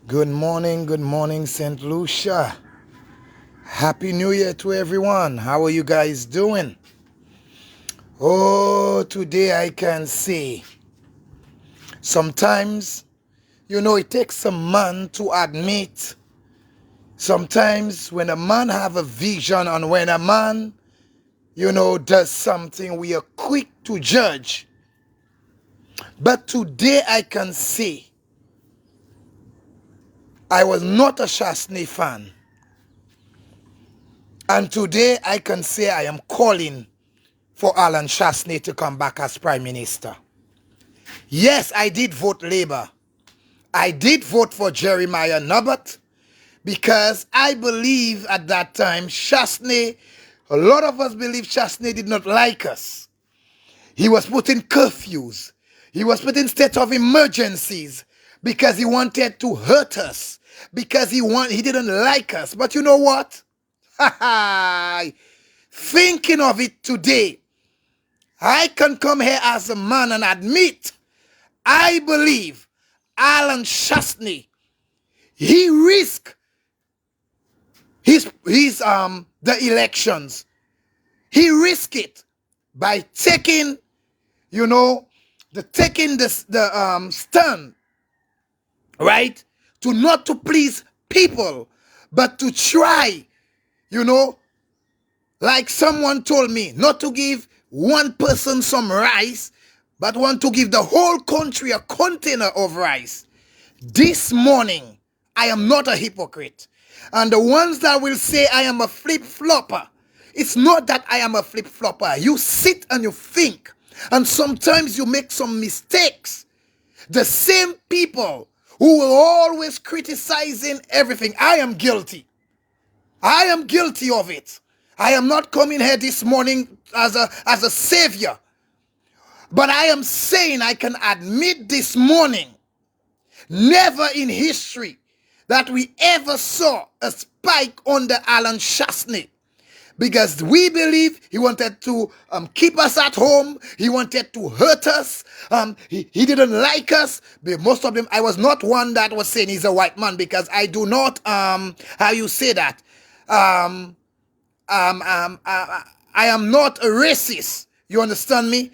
Good morning, St. Lucia. Happy New Year to everyone. How are you guys doing? Oh, today I can say, sometimes, it takes a man to admit, sometimes when a man have a vision and when a man, does something, we are quick to judge. But today I can say, I was not a Chasney fan. And today I can say I am calling for Alan Chasney to come back as Prime Minister. Yes, I did vote Labour. I did vote for Jeremiah Nubbert because I believe at that time Chasney, a lot of us believe Chasney did not like us. He was putting curfews. He was putting state of emergencies because he wanted to hurt us, because he didn't like us. But you know what? Thinking of it today, I can come here as a man and admit, I believe Alan Chasney, he risked the elections. He risked it by taking, the stand, right? Not to please people, but to try, like someone told me, not to give one person some rice, but want to give the whole country a container of rice. This morning, I am not a hypocrite. And the ones that will say I am a flip-flopper, it's not that I am a flip-flopper. You sit and you think, and sometimes you make some mistakes. The same people who will always criticizing everything, I am guilty. I am guilty of it. I am not coming here this morning as a savior. But I am saying I can admit this morning, never in history that we ever saw a spike under Alan Chasney. Because we believe he wanted to keep us at home. He wanted to hurt us. He didn't like us. But most of them, I was not one that was saying he's a white man, because I do not, how you say that? I am not a racist. You understand me?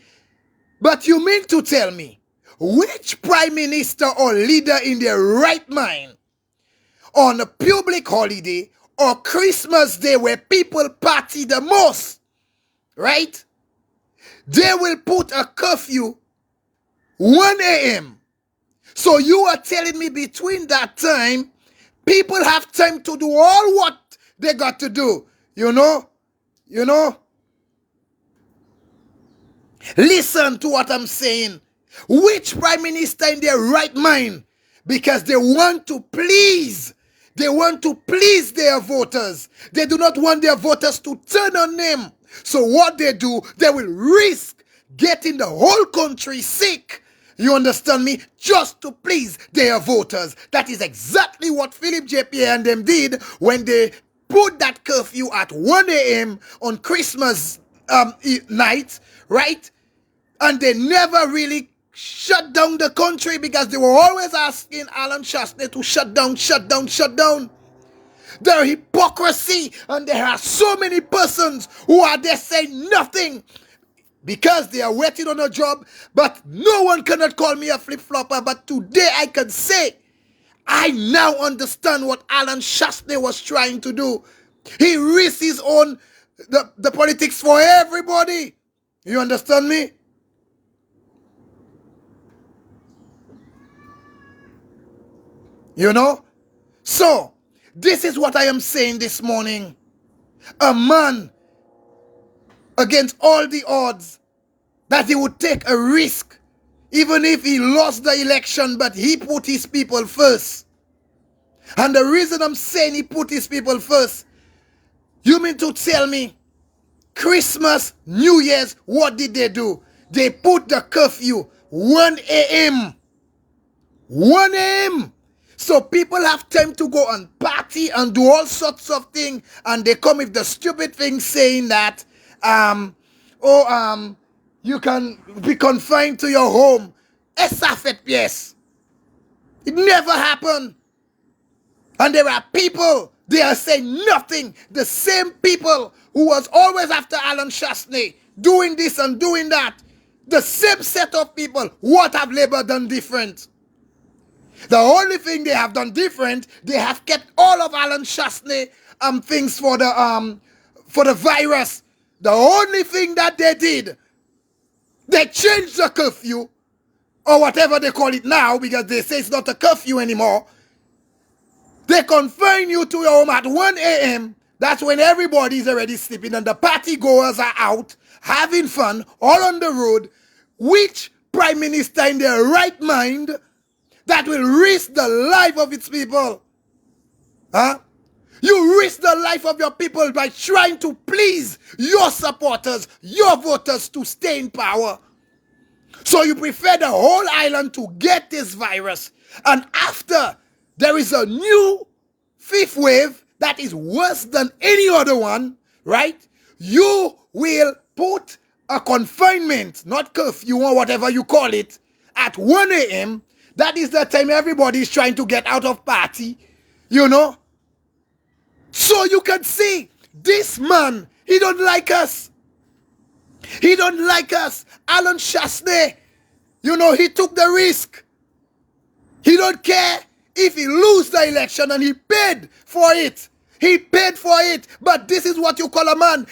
But you mean to tell me, which prime minister or leader in their right mind on a public holiday or Christmas Day where people party the most, right? They will put a curfew 1 a.m. So you are telling me between that time, people have time to do all what they got to do, Listen to what I'm saying. Which prime minister in their right mind? Because they want to please. They want to please their voters. They do not want their voters to turn on them. So what they do, they will risk getting the whole country sick. You understand me? Just to please their voters. That is exactly what Philip J. Pierre and them did when they put that curfew at 1 a.m. on Christmas night, right? And they never really shut down the country because they were always asking Alan Chasney to shut down. The hypocrisy, and there are so many persons who are there saying nothing because they are waiting on a job, but no one cannot call me a flip-flopper. But today I can say, I now understand what Alan Chasney was trying to do. He risked his own, the politics for everybody. You understand me? So, this is what I am saying this morning. A man, against all the odds, that he would take a risk, even if he lost the election, but he put his people first. And the reason I'm saying he put his people first, you mean to tell me, Christmas, New Year's, what did they do? They put the curfew 1 a.m. 1 a.m. So people have time to go and party and do all sorts of things, and they come with the stupid thing saying that, you can be confined to your home. SLP, yes. It never happened. And there are people, they are saying nothing. The same people who was always after Alan Chasney, doing this and doing that. The same set of people. What have Labour done different? The only thing they have done different, they have kept all of Alan Chasney things for the virus. The only thing that they did, they changed the curfew, or whatever they call it now, because they say it's not a curfew anymore. They confine you to your home at 1 a.m. That's when everybody's already sleeping and the party goers are out, having fun, all on the road. Which prime minister in their right mind that will risk the life of its people? Huh? You risk the life of your people by trying to please your supporters, your voters to stay in power. So you prefer the whole island to get this virus. And after, there is a new fifth wave that is worse than any other one, right? You will put a confinement, not curfew or whatever you call it, at 1 a.m. That is the time everybody is trying to get out of party, you know? So you can see, this man, he don't like us. He don't like us. Alan Chasney, you know, he took the risk. He don't care if he lose the election, and he paid for it. He paid for it. But this is what you call a man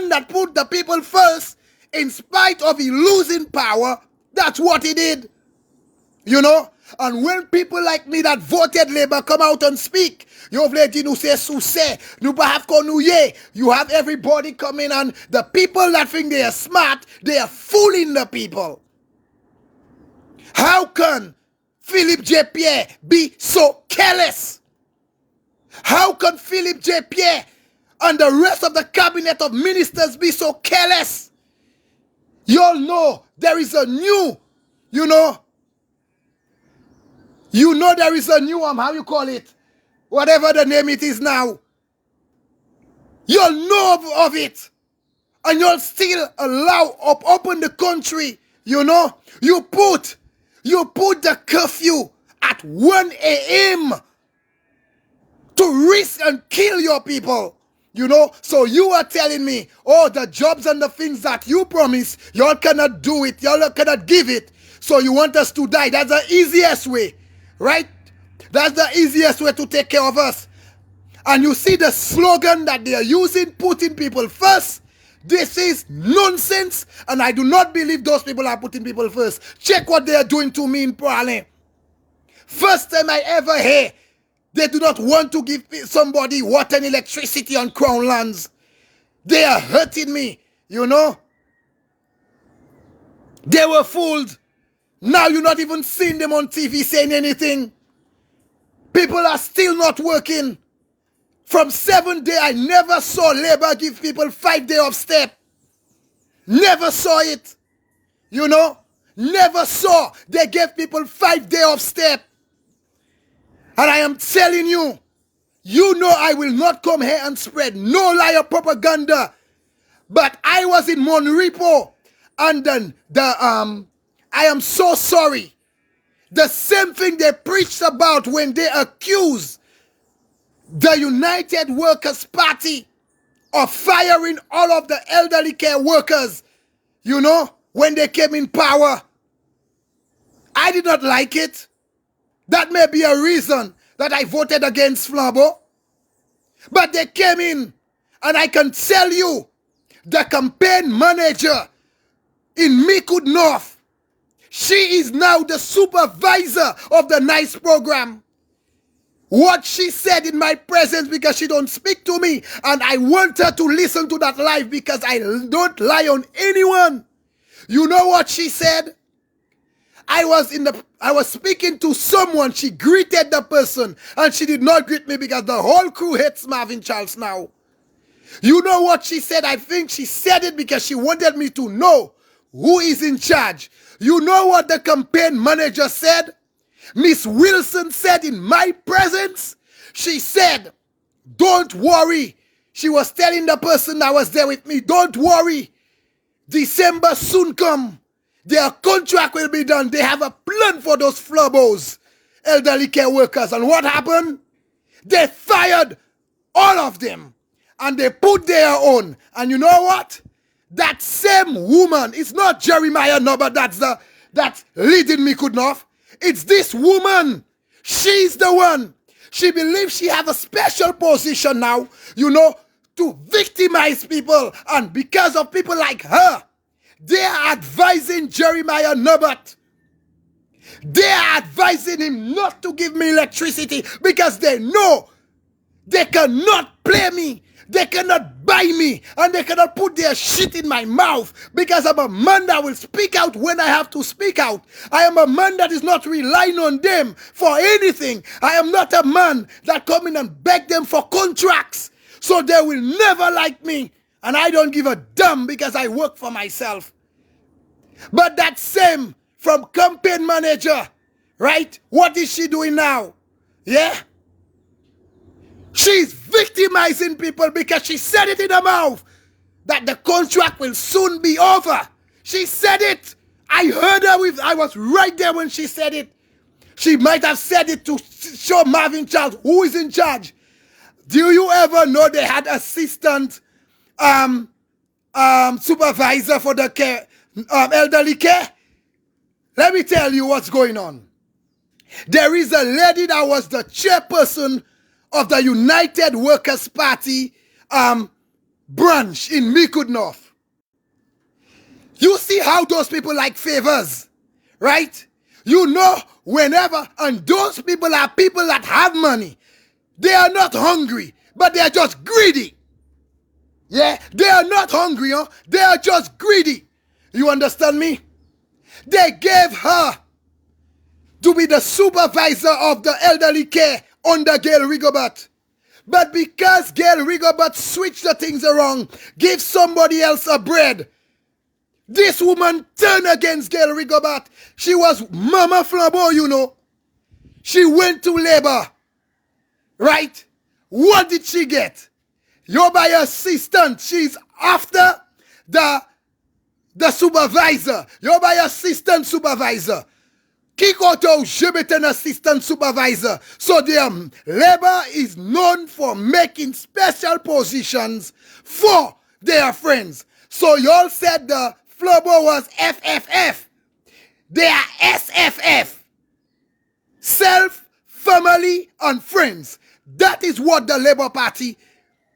that put the people first. In spite of he losing power, that's what he did. You know? And when people like me that voted Labour come out and speak, you have everybody coming, and the people that think they are smart, they are fooling the people. How can Philip J. Pierre be so careless? How can Philip J. Pierre and the rest of the cabinet of ministers be so careless? You all know there is a new, there is a new, how you call it? Whatever the name it is now. You all know of it. And you'll still open the country, you know. You put the curfew at 1 a.m. to risk and kill your people. You know, so you are telling me, oh, the jobs and the things that you promise, y'all cannot do it, y'all cannot give it, so you want us to die. That's the easiest way, right? That's the easiest way to take care of us. And you see the slogan that they are using, putting people first. This is nonsense, and I do not believe those people are putting people first. Check what they are doing to me in Parliament. First time I ever hear they do not want to give somebody water and electricity on Crown lands. They are hurting me, you know. They were fooled. Now you're not even seeing them on TV saying anything. People are still not working. From 7 days, I never saw Labour give people 5 days of step. Never saw it. You know? Never saw they gave people 5 days of step. And I am telling you, you know I will not come here and spread no liar propaganda. But I was in Monrepo, and then I am so sorry. The same thing they preached about when they accused the United Workers' Party of firing all of the elderly care workers, you know, when they came in power. I did not like it. That may be a reason that I voted against Flambeau. But they came in, and I can tell you, the campaign manager in Micoud North, she is now the supervisor of the NICE program. What she said in my presence, because she don't speak to me, and I want her to listen to that live because I don't lie on anyone. You know what she said? I was speaking to someone, she greeted the person, and she did not greet me because the whole crew hates Marvin Charles now. You know what she said? I think she said it because she wanted me to know who is in charge. You know what the campaign manager said? Miss Wilson said in my presence, she said, don't worry. She was telling the person that was there with me, don't worry. December soon come. Their contract will be done. They have a plan for those Flabos, elderly care workers. And what happened? They fired all of them. And they put their own. And you know what? That same woman, it's not Jeremiah Norbert that's leading Mikudnov. It's this woman. She's the one. She believes she has a special position now, you know, to victimize people. And because of people like her, they are advising Jeremiah Norbert. They are advising him not to give me electricity because they know they cannot play me. They cannot buy me, and they cannot put their shit in my mouth because I'm a man that will speak out when I have to speak out. I am a man that is not relying on them for anything. I am not a man that come in and beg them for contracts. So they will never like me, and I don't give a damn because I work for myself. But that same from campaign manager, right? What is she doing now? Yeah? She's victimizing people because she said it in her mouth that the contract will soon be over. She said it. I heard her I was right there when she said it. She might have said it to show Marvin Charles who is in charge. Do you ever know they had assistant supervisor for the care, elderly care? Let me tell you what's going on. There is a lady that was the chairperson of the United Workers' Party branch in Mikudnov. You see how those people like favors, right? You know, whenever, and those people are people that have money. They are not hungry, but they are just greedy. Yeah, they are not hungry, huh? They are just greedy. You understand me? They gave her to be the supervisor of the elderly care under Gail Rigobert. But because Gail Rigobert switched the things around, gave somebody else a bread, this woman turned against Gail Rigobert. She was Mama Flambeau, you know. She went to labor, right? What did she get? You're by assistant. She's after the supervisor. You're by assistant supervisor. Kikoto Jebeten assistant supervisor. So their labor is known for making special positions for their friends. So y'all said the Flobo was FFF. They are SFF. Self, family, and friends. That is what the Labour Party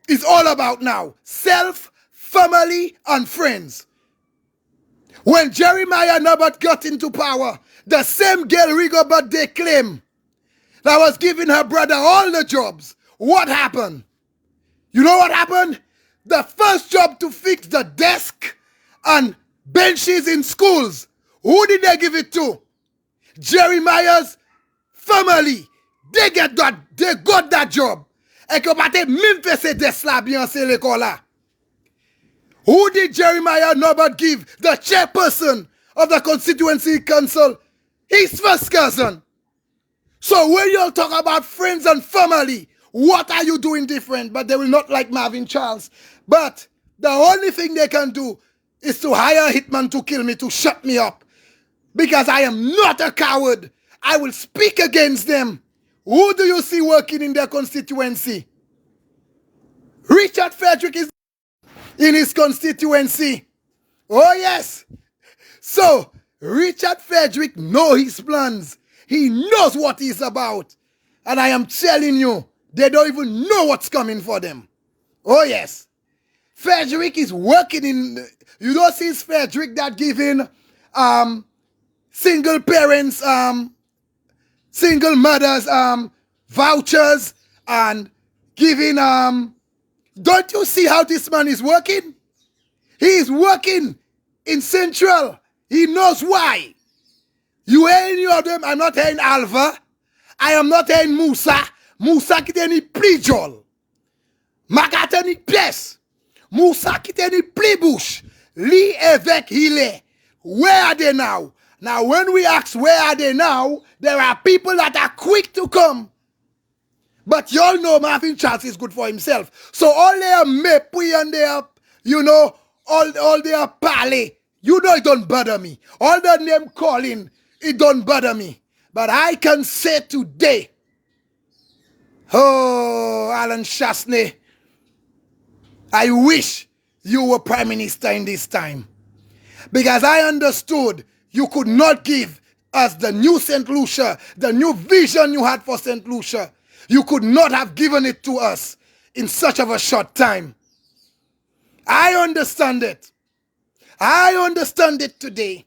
is all about now. Self, family, and friends. When Jeremiah Norbert got into power, the same Gail Rigobert they claim that was giving her brother all the jobs. What happened? You know what happened? The first job to fix the desk and benches in schools. Who did they give it to? Jeremiah's family. They got that job. Who did Jeremiah Norbert give? The chairperson of the constituency council. His first cousin. So when you talk about friends and family, what are you doing different? But they will not like Marvin Charles. But the only thing they can do is to hire a hitman to kill me, to shut me up. Because I am not a coward. I will speak against them. Who do you see working in their constituency? Richard Frederick is in his constituency. Oh yes. So Richard Frederick knows his plans. He knows what he's about. And I am telling you, they don't even know what's coming for them. Oh yes. Frederick is working in, you don't see Frederick that giving single parents, single mothers vouchers and giving, don't you see how this man is working? He is working in Central. He knows why. You hear any of them? I'm not hearing Alva. I am not hearing Musa. Musa qui ni plijol. Magata ni pièce. Musa qui ni plibouche. Li évêque hile. Where are they now? Now when we ask where are they now, there are people that are quick to come. But y'all know Marvin Charles is good for himself. So all their mepui and their, you know, all their parley, you know it don't bother me. All the name calling, it don't bother me. But I can say today, Oh, Alan Chasney, I wish you were Prime Minister in this time. Because I understood you could not give us the new St. Lucia, the new vision you had for St. Lucia. You could not have given it to us in such of a short time. I understand it. I understand it today.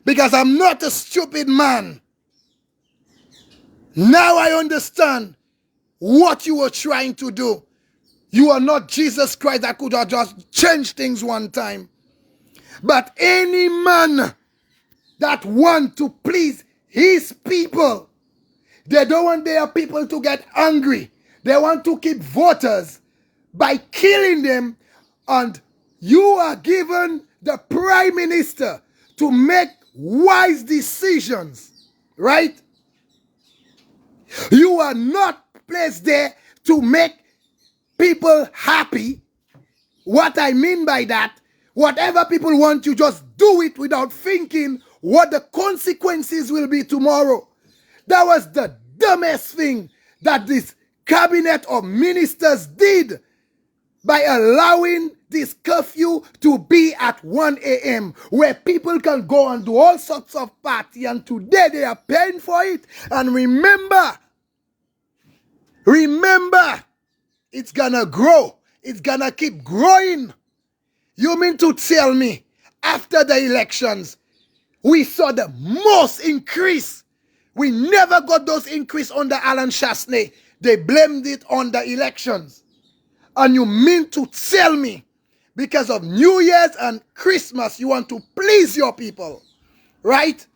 Because I'm not a stupid man. Now I understand what you were trying to do. You are not Jesus Christ that could have just changed things one time. But any man that want to please his people, they don't want their people to get angry. They want to keep voters by killing them. And you are given the Prime Minister to make wise decisions, right? You are not placed there to make people happy. What I mean by that, whatever people want, you just do it without thinking what the consequences will be tomorrow. That was the dumbest thing that this cabinet of ministers did by allowing this curfew to be at 1 a.m. where people can go and do all sorts of party, and today they are paying for it. And remember, it's gonna grow. It's gonna keep growing. You mean to tell me after the elections, we saw the most increase? We never got those increase under Alan Chasney. They blamed it on the elections. And you mean to tell me because of New Year's and Christmas you want to please your people, right?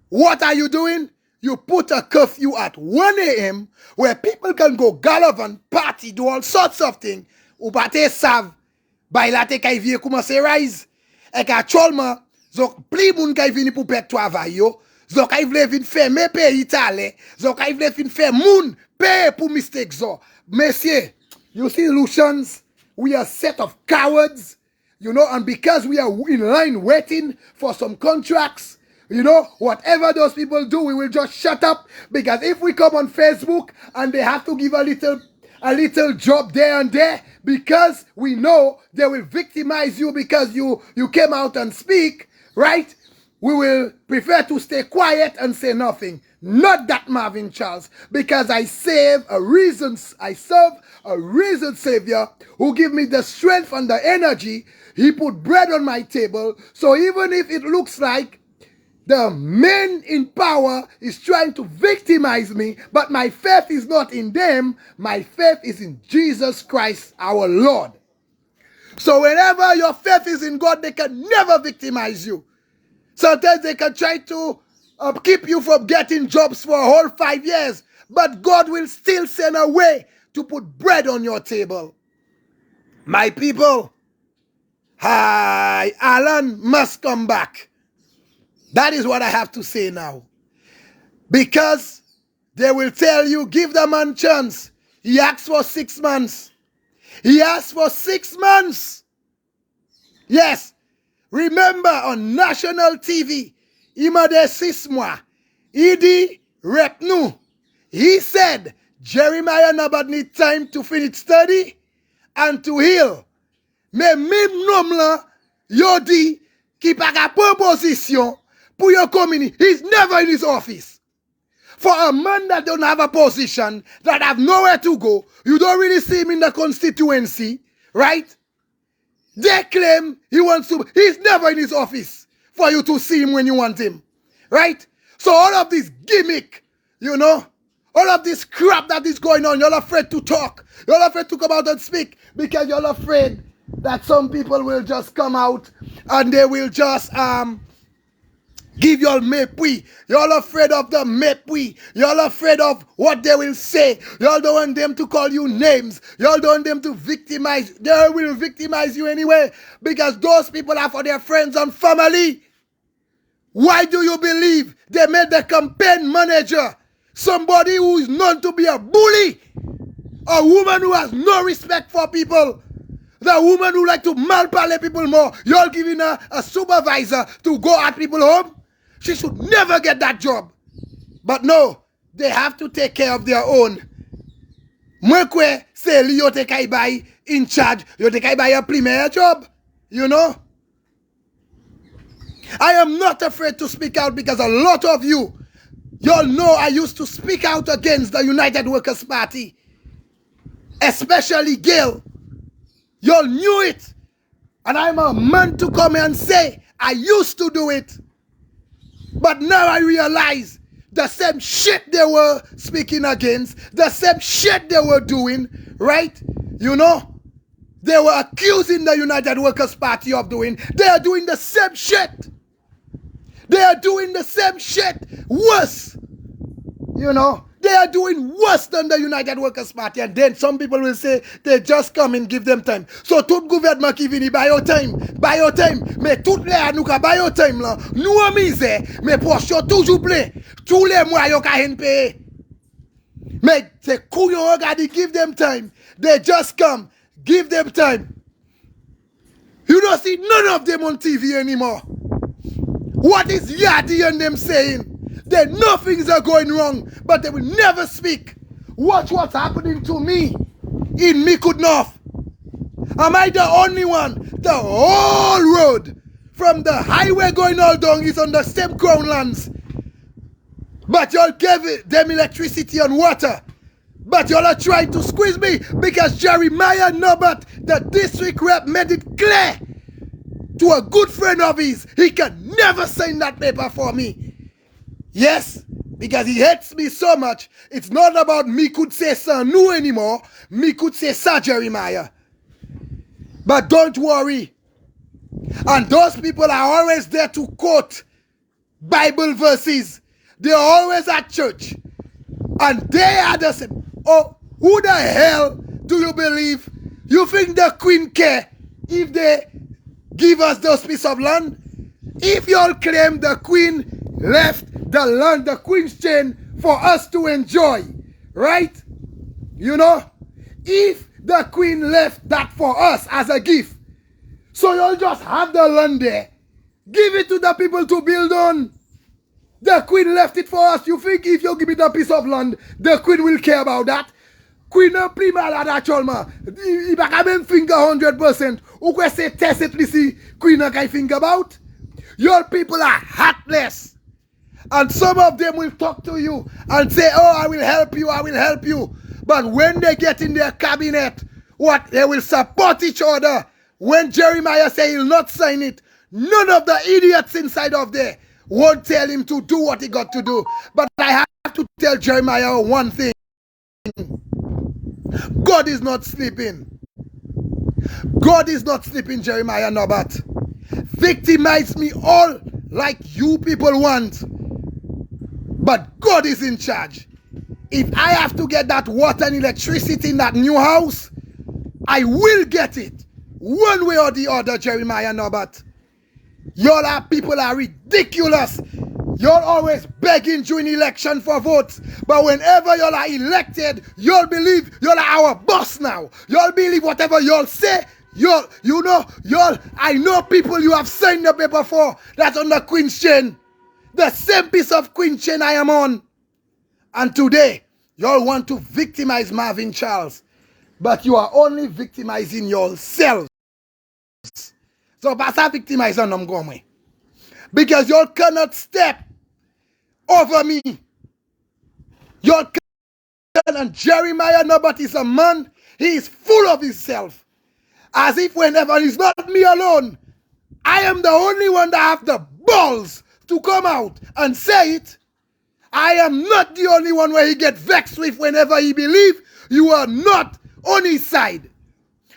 What are you doing? You put a curfew at 1 a.m. where people can go gallop party, do all sorts of things. Ou pa te sav, bay la te kay vie komanse rise. E ka cholman, zok pli moun kay vini pou pet travay yo. Zok kay vle vin fè me pe itale. Zok kay vle vin fè moun pe pou mistake zo. Messieurs, you see Lucians, we are a set of cowards, you know, and because we are in line waiting for some contracts, you know, whatever those people do, we will just shut up. Because if we come on Facebook and they have to give a little job there and there, because we know they will victimize you because you came out and speak, right? We will prefer to stay quiet and say nothing. Not that, Marvin Charles, because I serve a risen Savior who give me the strength and the energy. He put bread on my table. So even if it looks like the men in power is trying to victimize me, but my faith is not in them. My faith is in Jesus Christ, our Lord. So whenever your faith is in God, they can never victimize you. Sometimes they can try to keep you from getting jobs for a whole 5 years, but God will still send a way to put bread on your table. My people, Alan must come back. That is what I have to say now. Because they will tell you, give the man a chance. He asked for 6 months. He asked for 6 months. Yes. Remember on national TV, il m'a dit 6 mois. Il dit, rep nous. He said, Jeremiah Nabat need time to finish study and to heal. Mais même nom là, yo dit, qui pa ka proposition pour your community. He's never in his office. For a man that don't have a position, that have nowhere to go, you don't really see him in the constituency, right? They claim he wants to, he's never in his office for you to see him when you want him, right? So all of this gimmick, you know, all of this crap that is going on, you're afraid to talk. You're afraid to come out and speak because you're afraid that some people will just come out and they will just give you all mépris. You're afraid of the mépris. You're afraid of what they will say. You all don't want them to call you names. You all don't want them to victimize. They will victimize you anyway because those people are for their friends and family. Why do you believe they made the campaign manager somebody who is known to be a bully? A woman who has no respect for people. The woman who like to malparler people more. You're giving her a supervisor to go at people home? She should never get that job. But no, they have to take care of their own. Mwen kwe se li yo te kay bay in charge, yo te kay bay a premier job, you know. I am not afraid to speak out because a lot of you, y'all know I used to speak out against the United Workers Party, especially Gail. Y'all knew it. And I'm a man to come and say, I used to do it. But now I realize the same shit they were speaking against, the same shit they were doing, right? You know, they were accusing the United Workers Party of doing. They are doing the same shit. They are doing the same shit. Worse. You know, they are doing worse than the United Workers Party. And then some people will say, they just come and give them time. So tout gouvernement qui vini, buy your time. Buy your time. Mais tout les anou ka buy your time là. Nous en misère. Mais poche yo toujours plein. Tous les mois yo ka hen paye. Mais c'est couillon regardez, give them time. They just come. Give them time. You don't see none of them on TV anymore. What is Yadi and them saying? That nothing's are going wrong, but they will never speak. Watch what's happening to me in Mikud North. Am I the only one? The whole road from the highway going all down is on the same crown lands. But y'all gave them electricity and water. But y'all are trying to squeeze me because Jeremiah Norbert, the district rep, made it clear to a good friend of his, he can never sign that paper for me. Yes, because he hates me so much. It's not about me could say San Nu anymore. Me could say Sa Jeremiah. But don't worry. And those people are always there to quote Bible verses. They're always at church. And they are the same. Oh, who the hell do you believe? You think the Queen care if they give us those pieces of land? If y'all claim the Queen left the land, the Queen's chain, for us to enjoy, right? You know, if the Queen left that for us as a gift, so you'll just have the land there, give it to the people to build on. The Queen left it for us. You think if you give it a piece of land, the Queen will care about that? Queen n'a pris mal à actuellement. Il va quand même think 100%. Ou quoi c'est test it lisi Queen n'a qu'à think about? Your people are heartless. And some of them will talk to you and say, oh, I will help you, I will help you. But when they get in their cabinet, what? They will support each other. When Jeremiah say he'll not sign it, none of the idiots inside of there won't tell him to do what he got to do. But I have to tell Jeremiah one thing. God is not sleeping. God is not sleeping, Jeremiah Norbert. Victimize me all like you people want. But God is in charge. If I have to get that water and electricity in that new house, I will get it. One way or the other, Jeremiah Norbert. Y'all people are ridiculous. Y'all always begging during election for votes. But whenever y'all are elected, y'all believe y'all are our boss now. Y'all believe whatever y'all say. Y'all, you know, y'all, I know people you have signed the paper for that's on the Queen's chain. The same piece of Queen chain I am on. And today, y'all want to victimize Marvin Charles. But you are only victimizing yourselves. So, pas ça victimize on them go. Because y'all cannot step over me. Y'all cannot. And Jeremiah Norbert is a man. He is full of himself. As if whenever it's not me alone, I am the only one that have the balls to come out and say it. I am not the only one where he get vexed with whenever he believe you are not on his side.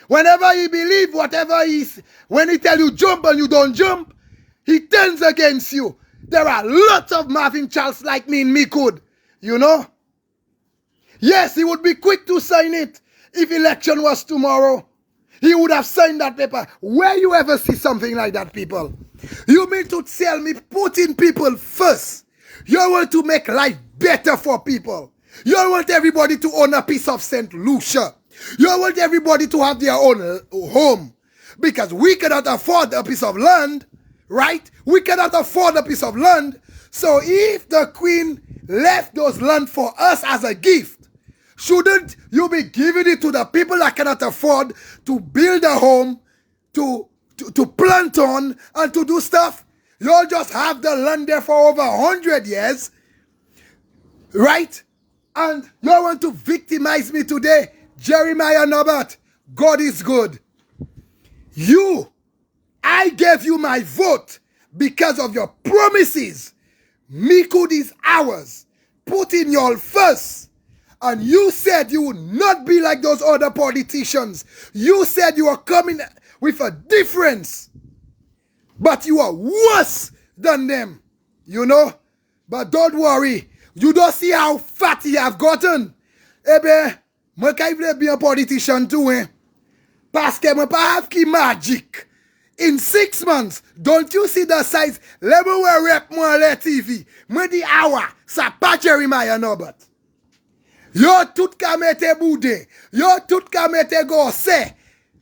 Whenever he believe whatever he's, when he tell you jump and you don't jump, he turns against you. There are lots of Marvin Charles like me in Mikud, you know. Yes, he would be quick to sign it if election was tomorrow. He would have signed that paper. Where you ever see something like that, people? You mean to tell me putting people first? You want to make life better for people. You want everybody to own a piece of St. Lucia. You want everybody to have their own home. Because we cannot afford a piece of land, right? We cannot afford a piece of land. So if the Queen left those land for us as a gift, Shouldn't you be giving it to the people that cannot afford to build a home, to plant on, and to do stuff? You'll just have the land there for over 100 years, right? And you want to victimize me today? Jeremiah Norbert, God is good. I gave you my vote because of your promises. Mikud is ours. Put in your first. And you said you would not be like those other politicians. You said you were coming with a difference. But you are worse than them. You know? But don't worry. You don't see how fat he have gotten. Eh ben, moi ka be a politician too, eh? Parce que moi pas have ki magic. In 6 months, don't you see the size? Let me rep moi le TV. Moi di awa, sa pa Jeremiah Norbert. Yo tout ka mette boude. Yo tout ka mette gosse.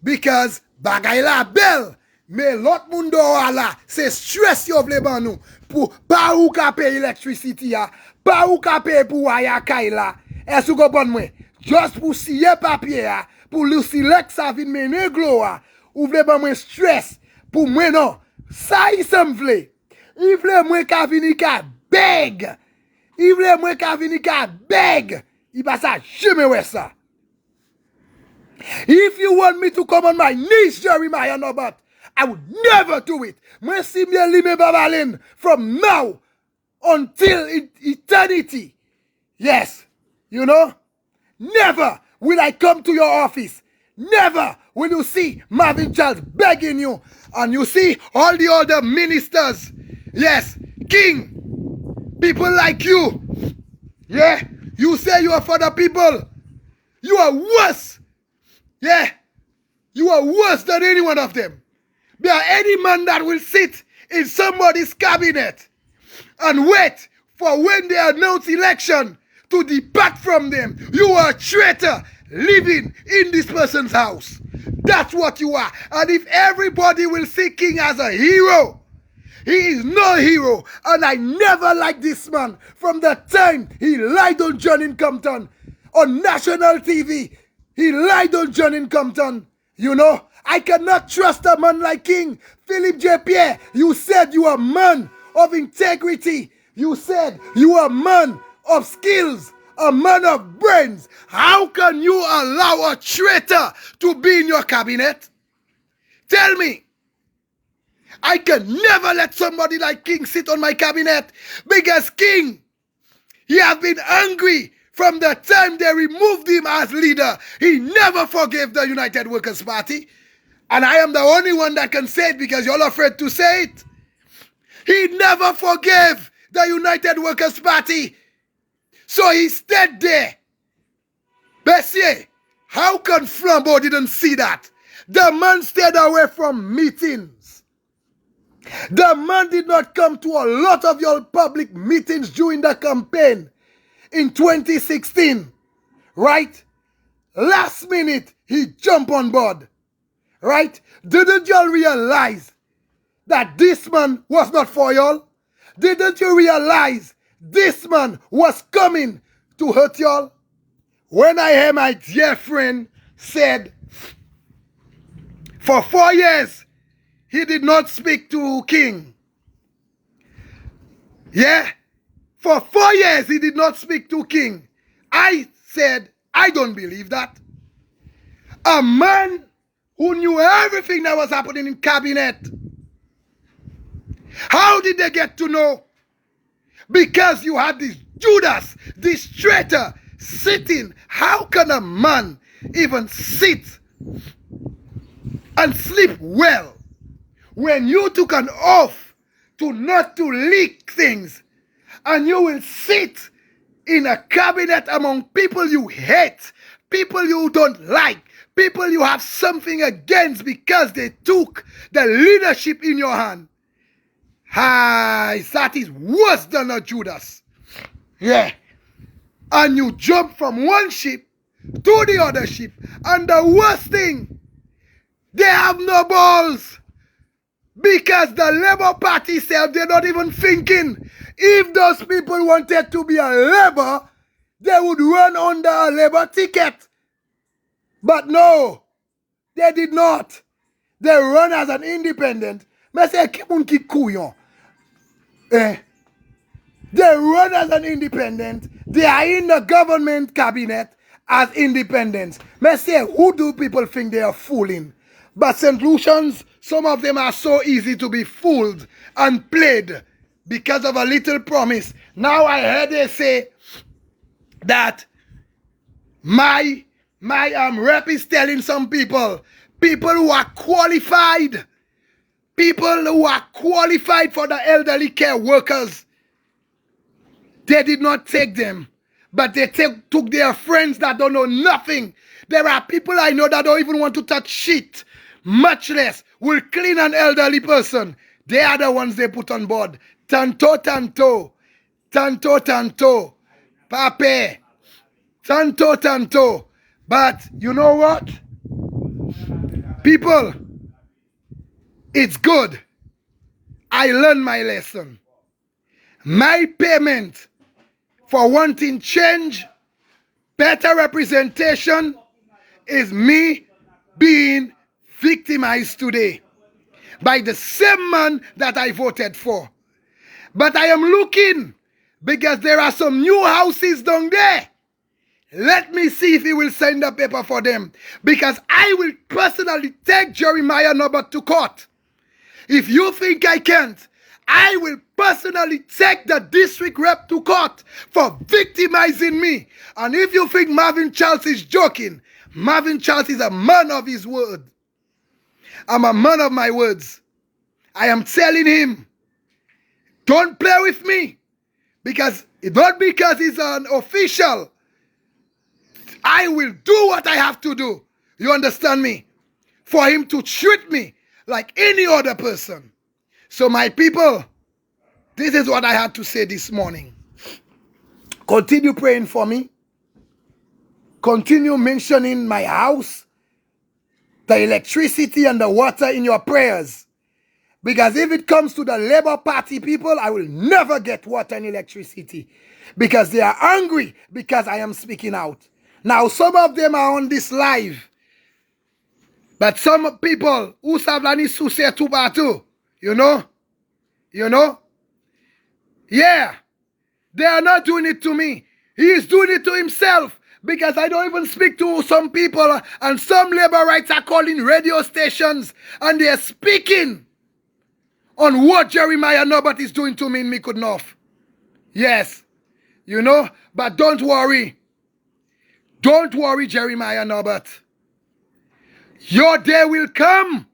Because bagay la bel. Mais l'autre monde là, c'est stress yo vle ban nou. Pour pa ou ka pay electricity ya. Pa ou ka pay pour waya kay la. Est-ce que vous comprenez? Just pour signer papier ya. Pour Lucia ça vin mene glo ya. Ou vle ban moi stress. Pour moi non. Ça y sem vle. Il vle moi ka vini ka beg. Il vle moi ka vini ka beg. Il pas ça jamais ouais ça. If you want me to come on my knees, Jeremiah Norbert, I would never do it. Moi si me lime babalin from now until eternity. Yes. You know? Never will I come to your office. Never will you see Marvin Charles begging you. And you see all the other ministers. Yes. King. People like you. Yeah. You say you are for the people. You are worse. Yeah. You are worse than any one of them. There are any man that will sit in somebody's cabinet and wait for when they announce election to depart from them. You are a traitor living in this person's house. That's what you are. And if everybody will see King as a hero, he is no hero. And I never liked this man from the time he lied on John in Compton on national TV. He lied on John in Compton. You know, I cannot trust a man like King. Philip J. Pierre, you said you are a man of integrity. You said you are a man of skills, a man of brains. How can you allow a traitor to be in your cabinet? Tell me. I can never let somebody like King sit on my cabinet because King, he has been angry from the time they removed him as leader. He never forgave the United Workers' Party. And I am the only one that can say it because you're afraid to say it. He never forgave the United Workers' Party. So he stayed there. Bessier, how come Flambeau didn't see that? The man stayed away from meetings. The man did not come to a lot of your public meetings during the campaign in 2016. Right? Last minute, he jumped on board. Right? Didn't y'all realize that this man was not for y'all? Didn't you realize this man was coming to hurt y'all? When I heard my dear friend said, for 4 years, he did not speak to King. Yeah? For 4 years, he did not speak to King. I said, I don't believe that. A man who knew everything that was happening in cabinet. How did they get to know? Because you had this Judas, this traitor, sitting. How can a man even sit and sleep well when you took an oath to not to leak things, and you will sit in a cabinet among people you hate, people you don't like, people you have something against because they took the leadership in your hand? That is worse than a Judas. Yeah. And you jump from one ship to the other ship. And the worst thing, they have no balls. Because the Labour Party self, they're not even thinking. If those people wanted to be a Labour, they would run under a Labour ticket. But no, they did not. They run as an independent. Mais c'est qui moun qui couillon. They run as an independent. They are in the government cabinet as independents. Mais say, who do people think they are fooling? But St. Lucians, some of them are so easy to be fooled and played because of a little promise. Now I heard they say that my rep is telling some people who are qualified, for the elderly care workers, they did not take them, but they took their friends that don't know nothing. There are people I know that don't even want to touch shit, much less will clean an elderly person. They are the ones they put on board. Tanto, pape, tanto. But you know what? People, it's good. I learned my lesson. My payment for wanting change, better representation, is me being victimized today by the same man that I voted for. But I am looking because there are some new houses down there. Let me see if he will send a paper for them, because I will personally take Jeremiah Norbert to court. If you think I can't, I will personally take the district rep to court for victimizing me. And if you think Marvin Charles is joking, Marvin Charles is a man of his word. I'm a man of my words. I am telling him, don't play with me, because not because he's an official. I will do what I have to do. You understand me? For him to treat me like any other person. So my people, this is what I had to say this morning. Continue praying for me. Continue mentioning my house, the electricity and the water in your prayers. Because if it comes to the Labour Party people, I will never get water and electricity. Because they are angry because I am speaking out. Now, some of them are on this live. But some people who savlani suse tubatu, you know? Yeah. They are not doing it to me. He is doing it to himself. Because I don't even speak to some people, and some labor rights are calling radio stations, and they are speaking on what Jeremiah Norbert is doing to me in Mikud North. Yes. But don't worry. Don't worry, Jeremiah Norbert. Your day will come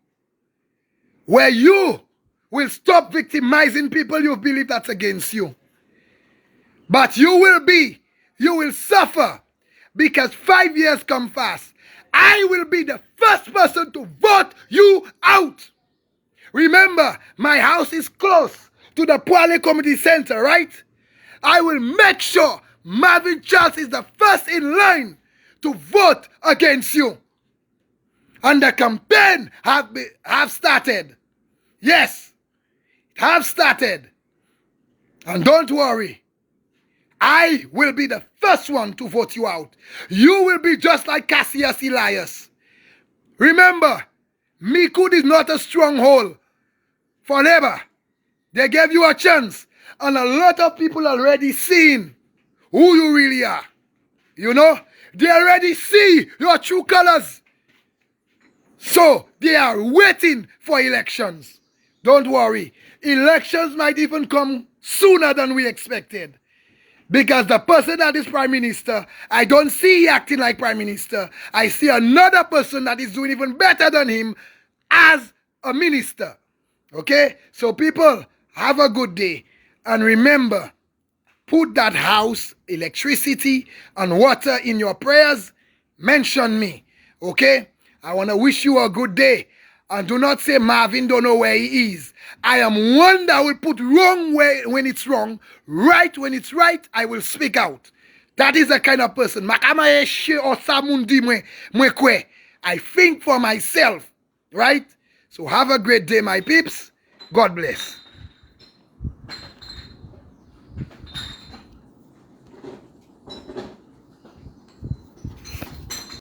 where you will stop victimizing people you believe that's against you. But you will suffer, because 5 years come fast. I will be the first person to vote you out. Remember, my house is close to the Poale Community Center, right? I will make sure Marvin Charles is the first in line to vote against you. And the campaign have started. Yes, it have started. And don't worry, I will be the first one to vote you out. You will be just like Cassius Elias. Remember, Mikud is not a stronghold for Labour. They gave you a chance. And a lot of people already seen who you really are. They already see your true colors. So they are waiting for elections. Don't worry. Elections might even come sooner than we expected. Because the person that is Prime Minister, I don't see acting like Prime Minister. I see another person that is doing even better than him as a minister. Okay? So people, have a good day. And remember, put that house, electricity, and water in your prayers. Mention me. Okay? I want to wish you a good day. And do not say Marvin don't know where he is. I am one that will put wrong when it's wrong. Right when it's right, I will speak out. That is the kind of person. I think for myself. Right? So have a great day, my peeps. God bless.